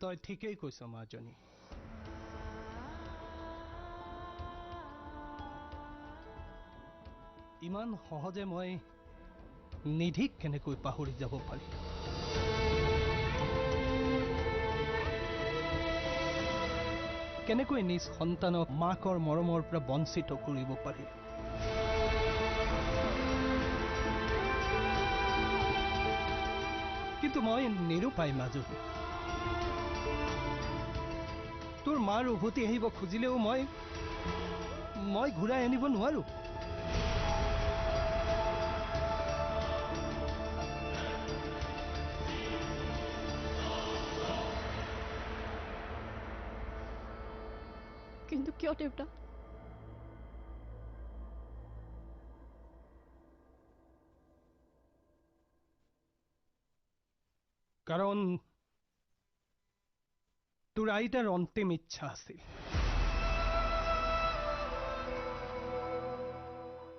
তই ঠিকেই কৈছ মাজনী। ইমান সহজে মই নিধিক কেনেকৈ পাহৰি যাব পাৰি? কেনেকৈ নিজ সন্তানক মাকৰ মৰমৰ পৰা বঞ্চিত কৰিব পাৰি? কিন্তু মই নিৰুপায় মাজনী। তোৰ মাৰ উভতি আহিব খুজিলেও মই ঘূৰাই আনিব নোৱাৰো। কিন্তু কিয় দেউতা? কাৰণ তোৰ আইতাৰ অন্তিম ইচ্ছা আছিল।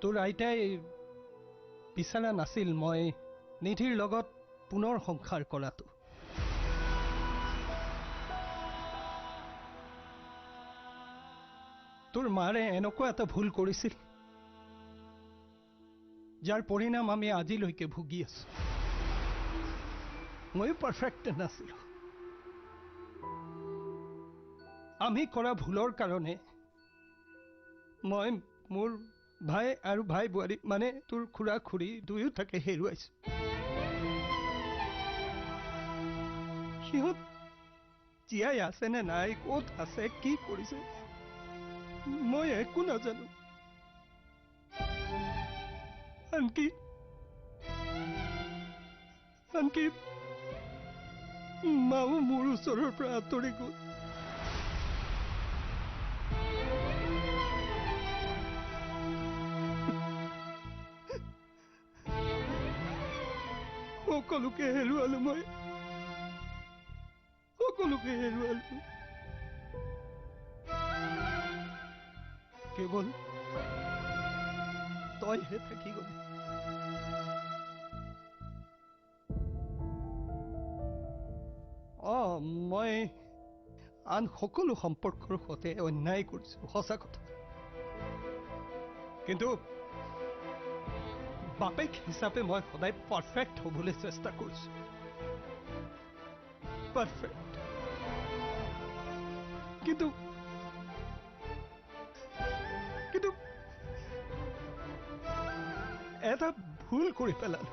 তোৰ আইতাই বিচৰা নাছিল মই নিধিৰ লগত পুনৰ সংসাৰ কৰাটো। তোৰ মাৰে এনেকুৱা এটা ভুল কৰিছিল যাৰ পৰিণাম আমি আজিলৈকে ভুগি আছো। ময়ো পাৰফেক্ট নাছিলো। আমি কৰা ভুলৰ কাৰণে মই মোৰ ভাই আৰু ভাই বোৱাৰী মানে তোৰ খুৰা খুৰী দুয়োটাকে হেৰুৱাইছো। সিহঁত জীয়াই আছে নে নাই, ক'ত আছে, কি কৰিছে মই একো নাজানো। আনকি মাও মোৰ ওচৰৰ পৰা আঁতৰি গ'ল। সকলোকে হেৰুৱালো মই, সকলোকে হেৰুৱালো। কেৱল তইহে থাকি গলি। মই আন সকলো সম্পৰ্কৰ সৈতে অন্যায় কৰিছো, সঁচা কথা। কিন্তু বাপেক হিচাপে মই সদায় পাৰফেক্ট হ'বলৈ চেষ্টা কৰিছো। পাৰফেক্ট। কিন্তু এটা ভুল কৰি পেলালো।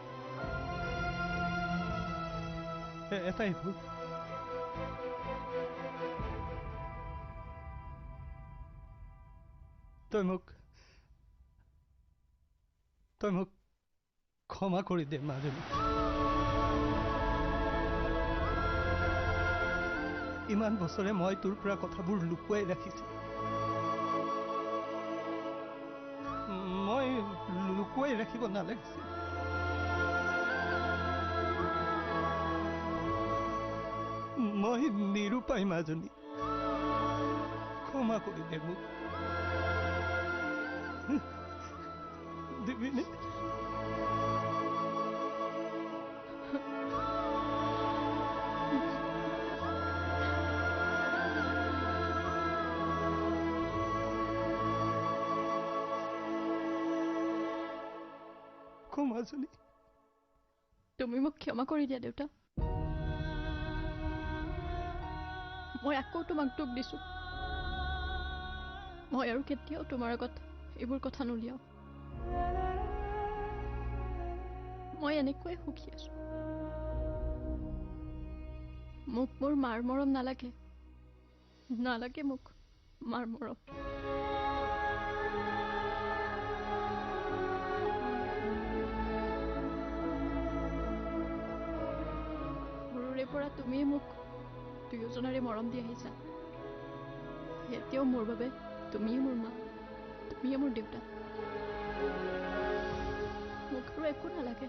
এটাই ভুল। তই মোক ক্ষমা কৰি দে মাজনী। ইমান বছৰে মই তোৰ পৰা কথাবোৰ লুকুৱাই ৰাখিছো। মই লুকুৱাই ৰাখিব নালাগিছিল। মই নিৰুপায় মাজনী। ক্ষমা কৰি দে মোক। দিবিনে? মাজনী তুমি মোক ক্ষমা কৰি দিয়া দেউতা। মই আকৌ তোমাক দুখ দিছো। মই আৰু কেতিয়াও তোমাৰ আগত এইবোৰ কথা নুলিয়াও। মই এনেকৈ সুখী আছো। মোক মোৰ মাৰ মৰম নালাগে, নালাগে মোক মাৰ মৰম। সৰুৰে পৰা তুমিয়ে মোক দুয়োজনৰে মৰম দি আহিছা। এতিয়াও মোৰ বাবে তুমিয়ে মোৰ মা, তুমিয়ে মোৰ দেউতা। মোক আৰু একো নালাগে।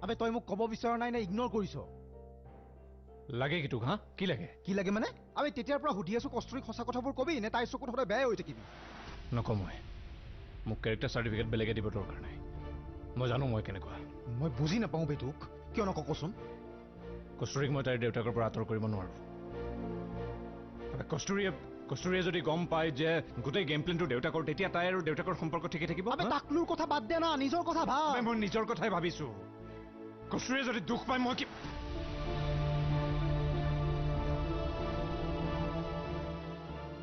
আবে তই মোক ক'ব বিচৰা নাই নে ইগনোৰ কৰিছ? লাগে কি তোক? হা কি লাগে? কি লাগে মানে? আবে তেতিয়াৰ পৰা সুধি আছো কষ্টুৰীক সঁচা কথাবোৰ কবি নে তাইৰ চকুত সদায় বেয়াই হৈ থাকিবি? নকওঁ মই। মোক কেৰেক্টাৰ চাৰ্টিফিকেট বেলেগে দিব দৰকাৰ নাই। মই জানো মই কেনেকুৱা। মই বুজি নাপাওঁ বে তোক। কিয় নকওঁ কচোন? কষ্টুৰীক মই তাইৰ দেউতাকৰ পৰা আঁতৰ কৰিব নোৱাৰোঁ। কষ্টুৰীয়ে যদি গম পায় যে গোটেই গেম প্লেনটো দেউতাকৰ, তেতিয়া তাই আৰু দেউতাকৰ সম্পৰ্ক ঠিকে থাকিব? আবে টাকলুৰ কথা বাদ দে না, নিজৰ কথা ভাব। মই নিজৰ কথাই ভাবিছো। কষ্টুৰীয়ে যদি দুখ পায় মই কি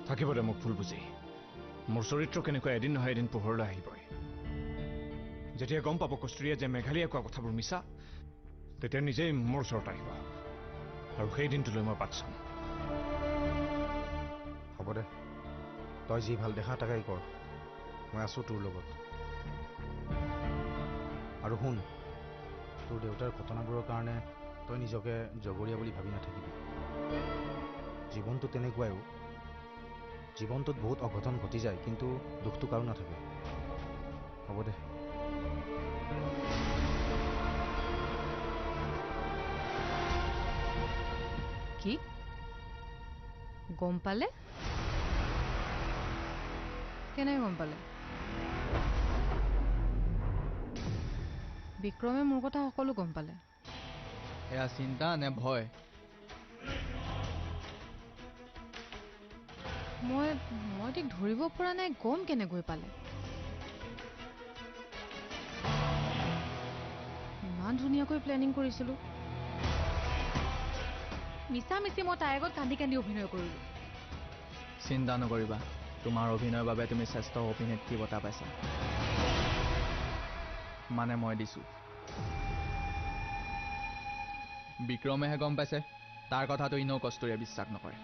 থাকিব দে মোক ভুল বুজি। মোৰ চৰিত্ৰ কেনেকুৱা এদিন নহয় এদিন পোহৰলৈ আহিবই। যেতিয়া গম পাব কষ্টুৰীয়ে যে মেঘালীয়ে কোৱা কথাবোৰ মিছা, তেতিয়া নিজেই মোৰ ওচৰত আহিব আৰু সেই দিনটোলৈ মই বাট চাম। হ'ব দে, তই যি ভাল দেখা তাকেই কৰ। মই আছো তোৰ লগত। আৰু শুন, তোৰ দেউতাৰ ঘটনাবোৰৰ কাৰণে তই নিজকে জগৰীয়া বুলি ভাবি নাথাকিবি। জীৱনটো তেনেকুৱাইও। জীৱনটোত বহুত অঘটন ঘটি যায়, কিন্তু দুখটো কাৰো নাথাকে। হ'ব দে। কি গম পালে? কেনেকৈ গম পালে? বিক্ৰমে মোৰ কথা সকলো গম পালে। এয়া চিন্তা নে ভয়? মই ঠিক ধৰিব পৰা নাই গম কেনেকৈ পালে। ইমান ধুনীয়াকৈ প্লেনিং কৰিছিলো, মিছামিছি মই তাইৰ আগত কান্দি কান্দি অভিনয় কৰিলো। চিন্তা নকৰিবা, তোমাৰ অভিনয়ৰ বাবে তুমি শ্ৰেষ্ঠ অভিনেত্ৰী বঁটা পাইছা। মানে মই দিছো। বিক্ৰমেহে গম পাইছে, তাৰ কথাটো ইনেও কষ্টুৰীয়ে বিশ্বাস নকৰে।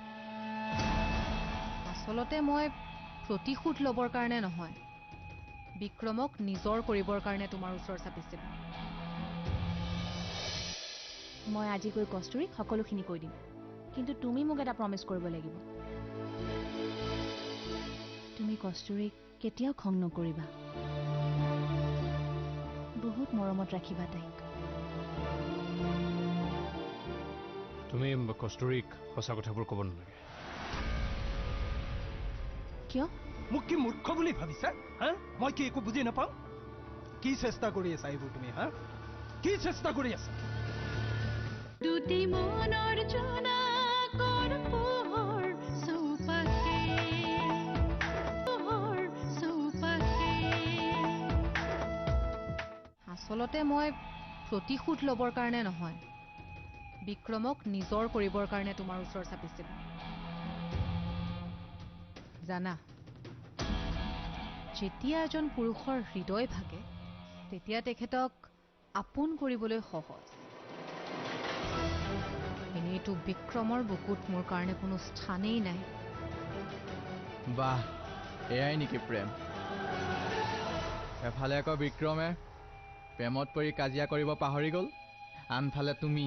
আচলতে মই প্ৰতিশোধ ল'বৰ কাৰণে নহয়, বিক্ৰমক নিজৰ কৰিবৰ কাৰণে তোমাৰ ওচৰ চাপিছিলো। মই আজি গৈ কষ্টুৰীক সকলোখিনি কৈ দিম, কিন্তু তুমি মোক এটা প্ৰমিছ কৰিব লাগিব। তুমি কষ্টুৰীক কেতিয়াও খং নকৰিবা, বহুত মৰমত ৰাখিবা তাইক। তুমি কষ্টুৰীক সঁচা কথাবোৰ ক'ব নালাগে। কিয়? মোক কি মূৰ্খ বুলি ভাবিছা? হা, মই কি একো বুজি নাপাওঁ? কি চেষ্টা কৰি আছা এইবোৰ তুমি? হা, কি চেষ্টা কৰি আছা? দুটি মনৰ জোনাকৰ পোহৰ চৌপাশে, পোহৰ চৌপাশে। আচলতে মই প্ৰতিশোধ ল'বৰ কাৰণে নহয়, বিক্ৰমক নিজৰ কৰিবৰ কাৰণে তোমাৰ ওচৰ চাপিছিলো। জানা, যেতিয়া এজন পুৰুষৰ হৃদয় ভাগে, তেতিয়া তেখেতক আপোন কৰিবলৈ সহজ। এনেইতো বিক্ৰমৰ বুকুত মোৰ কাৰণে কোনো স্থানেই নাই। বাহ, এয়াই নেকি প্ৰেম? এফালে আকৌ বিক্ৰমে প্ৰেমত পৰি কাজিয়া কৰিব পাহৰি গ'ল, আনফালে তুমি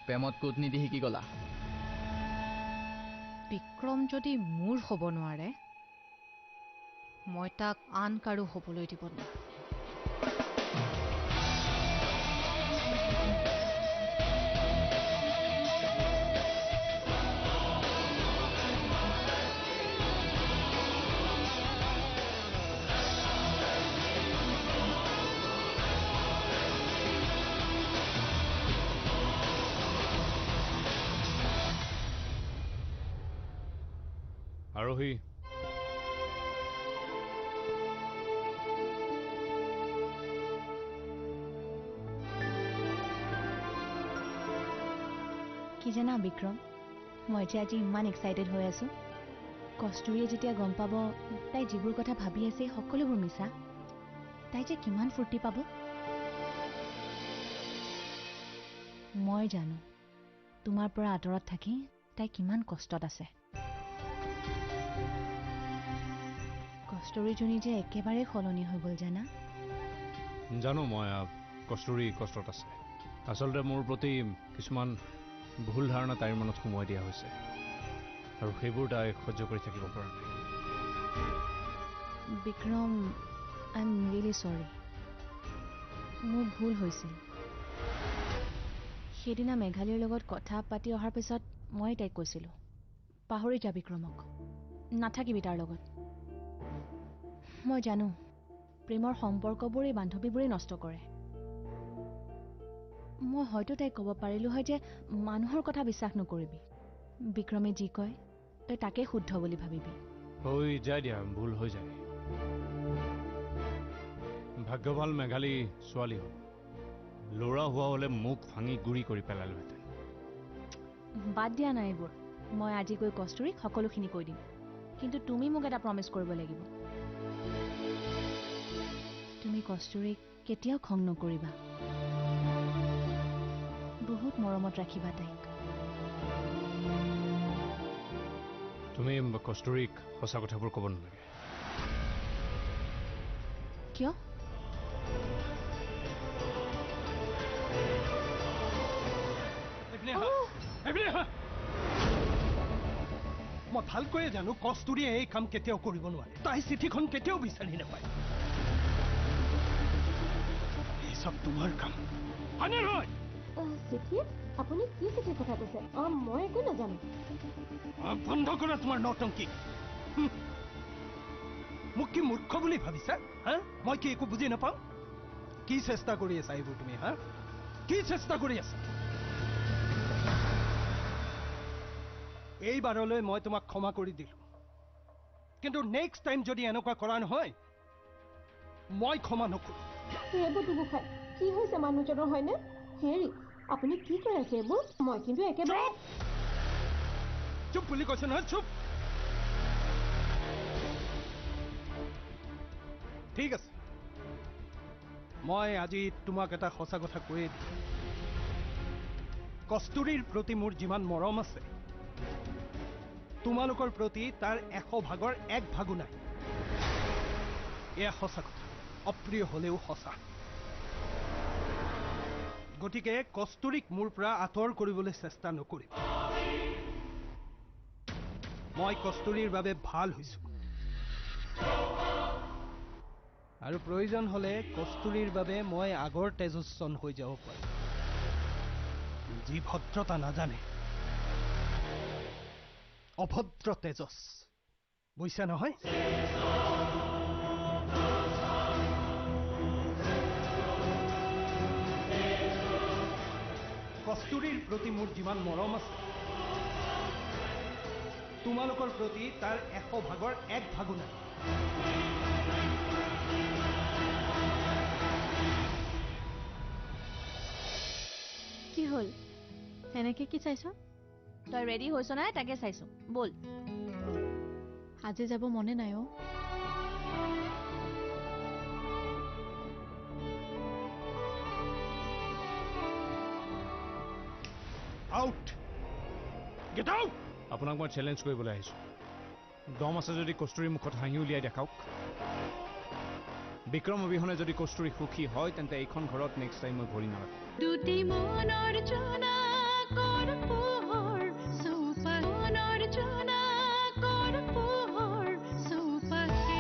প্ৰেমত কূটনীতি শিকি গ'লা। বিক্ৰম যদি মোৰ হ'ব নোৱাৰে, মই তাক আন কাৰো হ'বলৈ দিব নোৱাৰো। আৰোহী, কি জানা বিক্ৰম, মই যে আজি ইমান এক্সাইটেড হৈ আছো। কষ্টুৰীয়ে যেতিয়া গম পাব তাই যিবোৰ কথা ভাবি আছে সকলোবোৰ মিছা, তাই যে কিমান ফূৰ্তি পাব। মই জানো তোমাৰ পৰা আঁতৰত থাকি তাই কিমান কষ্টত আছে। কষ্টুৰীজনী যে একেবাৰে সলনি হৈ গ'ল জানা। জানো মই কষ্টুৰী কষ্টত আছে। আচলতে মোৰ প্ৰতি কিছুমান ভুল ধাৰণা তাইৰ মনত সোমোৱাই দিয়া হৈছে, আৰু সেইবোৰ তাই সহ্য কৰি থাকিব পৰা নাই। বিক্ৰম, আই এম ৰিয়েলি চৰি। মোৰ ভুল হৈছিল। সেইদিনা মেঘালীৰ লগত কথা পাতি অহাৰ পিছত মই তাইক কৈছিলোঁ, পাহৰি যা বিক্ৰমক, নাথাকিবি তাৰ লগত। মই জানো প্ৰেমৰ সম্পৰ্কবোৰেই বান্ধৱীবোৰেই নষ্ট কৰে। মই হয়তো তাইক ক'ব পাৰিলোঁ হয় যে মানুহৰ কথা বিশ্বাস নকৰিবি, বিক্ৰমে যি কয় তই তাকে শুদ্ধ বুলি ভাবিবি। হৈ যায় দিয়া, ভুল হৈ যায়। ভাগ্য ভাল মেঘালী ছোৱালী হ'ল, ল'ৰা হোৱা হ'লে মুখ ভাঙি গুৰি কৰি পেলালোহেঁতেন। বাদ দিয়া নাই এইবোৰ, মই আজি গৈ কস্তুৰীক সকলোখিনি কৈ দিম। কিন্তু তুমি মোক এটা প্ৰমিছ কৰিব লাগিব, তুমি কস্তুৰীক কেতিয়াও খং নকৰিবা, বহুত মৰমত ৰাখিবা তাইক। তুমি কস্তুৰীক সঁচা কথাবোৰ ক'ব নালাগে। কিয়? মই ভালকৈয়ে জানো কস্তুৰীয়ে এই কাম কেতিয়াও কৰিব নোৱাৰে। তাই চিঠিখন কেতিয়াও বিচাৰি নাপায়। এই চব তোমাৰ কাম, হয়নে নহয়? চিঠি? আপুনি কি চিঠিৰ কথা কৈছে? মই একো নাজানো। বন্ধ কৰা তোমাৰ নটংকি। মোক কি মূৰ্খ বুলি ভাবিছা? হা, মই কি একো বুজি নাপাওঁ? কি চেষ্টা কৰি আছা এইবোৰ তুমি? হা, কি চেষ্টা কৰি আছা? এইবাৰলৈ মই তোমাক ক্ষমা কৰি দিলোঁ, কিন্তু নেক্সট টাইম যদি এনেকুৱা কৰা নহয়, মই ক্ষমা নকৰোঁ। এইবোৰ দুগোখাই কি হৈছে মানুহজনৰ, হয়নে? হেৰি, আপুনি কি কৈ আছে এইবোৰ? মই কিন্তু একেবাৰে চুপ বুলি কৈছে নহয়, চুপ। ঠিক আছে, মই আজি তোমাক এটা সঁচা কথা কৈয়ে দিম। কস্তুৰীৰ প্ৰতি মোৰ যিমান মৰম আছে, তোমালোকৰ প্ৰতি তাৰ 100 ভাগৰ 1 ভাগো নাই। এয়া সঁচা কথা, অপ্ৰিয় হলেও সঁচা। গতিকে কস্তুৰীক মোৰ পৰা আঁতৰ কৰিবলৈ চেষ্টা নকৰিবা। মই কস্তুৰীৰ বাবে ভাল হৈছোঁ, আৰু প্ৰয়োজন হলে কস্তুৰীৰ বাবে মই আগৰ তেজস্বন হৈ যাব পাৰোঁ। যি ভদ্ৰতা নাজানে, অভদ্ৰ তেজস, বুজিছা নহয়? কস্তুৰীৰ প্ৰতি মোৰ যিমান মৰম আছে, তোমালোকৰ প্ৰতি তাৰ 100 ভাগৰ 1 ভাগো নাই। কি হ'ল? এনেকে কি চাইছ? তই ৰেডি হৈছ নাই তাকে চাইছো, বল। আজি যাব মনে নাই অ'। Out, get out. আপোনাক মই চেলেঞ্জ কৰিবলৈ আহিছোঁ। দম আছে যদি কস্তুৰীৰ মুখত হাঁহি উলিয়াই দেখাওক। বিক্ৰম অবিহনে যদি কস্তুৰী সুখী হয়, তেন্তে এইখন ঘৰত নেক্সট টাইম মই ভৰি নালাগো। দুটি মনৰ জোনা কৰ পোহৰ, চৌপাশৰ জোনা কৰ পোহৰ, চৌপাশে।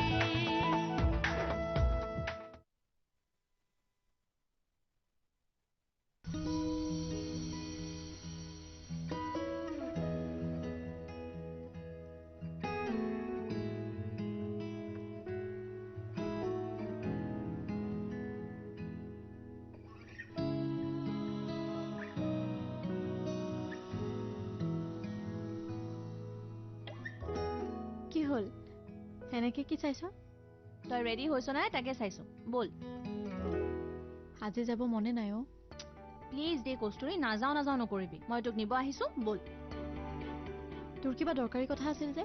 কি হ'ল? এনেকে কি চাইছ? তই ৰেডি হৈছ নাই তাকে চাইছো, বল। আজি যাব মনে নাই অ'। প্লিজ দে কস্তুৰী, নাযাওঁ নাযাওঁ নকৰিবি, মই তোক নিব আহিছো, বল। তোৰ কিবা দৰকাৰী কথা আছিল যে?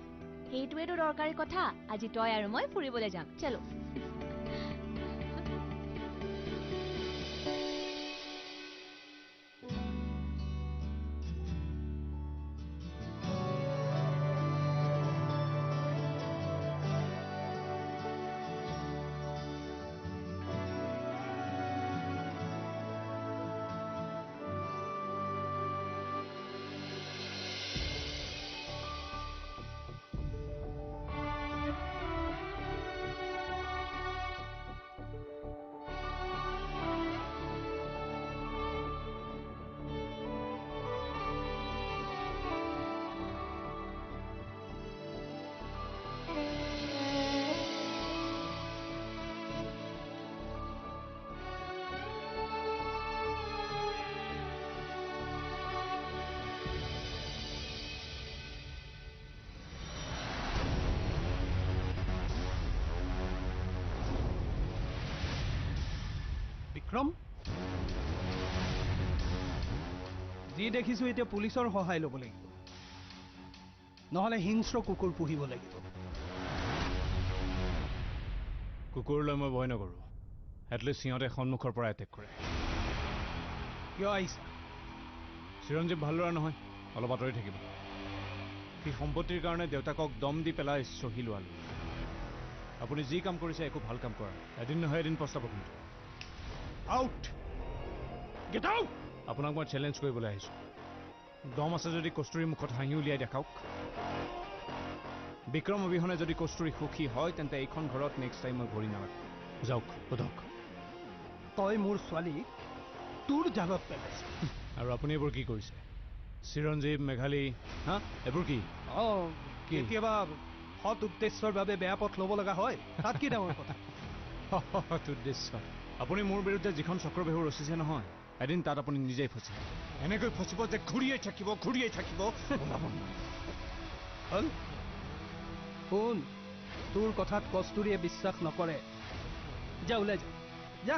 সেইটোৱেতো দৰকাৰী কথা, আজি তই আৰু মই ফুৰিবলৈ যাম, চলো। বিক্ৰম যি দেখিছোঁ এতিয়া পুলিচৰ সহায় ল'ব লাগিব নহ'লে হিংস্ৰ কুকুৰ পুহিব লাগিব কুকুৰলৈ মই ভয় নকৰোঁ এটলিষ্ট সিহঁতে সন্মুখৰ পৰা এটেক কৰে কিয় আহিছা চিৰঞ্জীৱ ভাল ল'ৰা নহয় অলপ আঁতৰি থাকিব সি সম্পত্তিৰ কাৰণে দেউতাকক দম দি পেলাই চহী লোৱালো আপুনি যি কাম কৰিছে একো ভাল কাম কৰা এদিন নহয় এদিন পস্তাব কিন্তু আউট গেট আউট আপোনাক মই চেলেঞ্জ কৰিবলৈ আহিছোঁ দম আছে যদি কস্তুৰীৰ মুখত হাঁহি উলিয়াই দেখাওক বিক্ৰম অবিহনে যদি কস্তুৰী সুখী হয় তেন্তে এইখন ঘৰত নেক্সট টাইম মই ভৰি নালাগো যাওক সোধক তই মোৰ ছোৱালীক তোৰ জালত পেলাইছ আৰু আপুনি এইবোৰ কি কৰিছে চিৰঞ্জীৱ মেঘালী হা এইবোৰ কি অঁ কেতিয়াবা সৎ উদ্দেশ্যৰ বাবে বেয়া পথ ল'ব লগা হয় তাত কি ডাঙৰ কথা সৎ উদ্দেশ্য আপুনি মোৰ বিৰুদ্ধে যিখন চক্ৰবেহু ৰচিছে নহয় এদিন তাত আপুনি নিজেই ফচিব এনেকৈ ফচিব যে ঘূৰিয়েই থাকিব হ'ল শুন তোৰ কথাত কস্তুৰীয়ে বিশ্বাস নকৰে যা ওলাই যা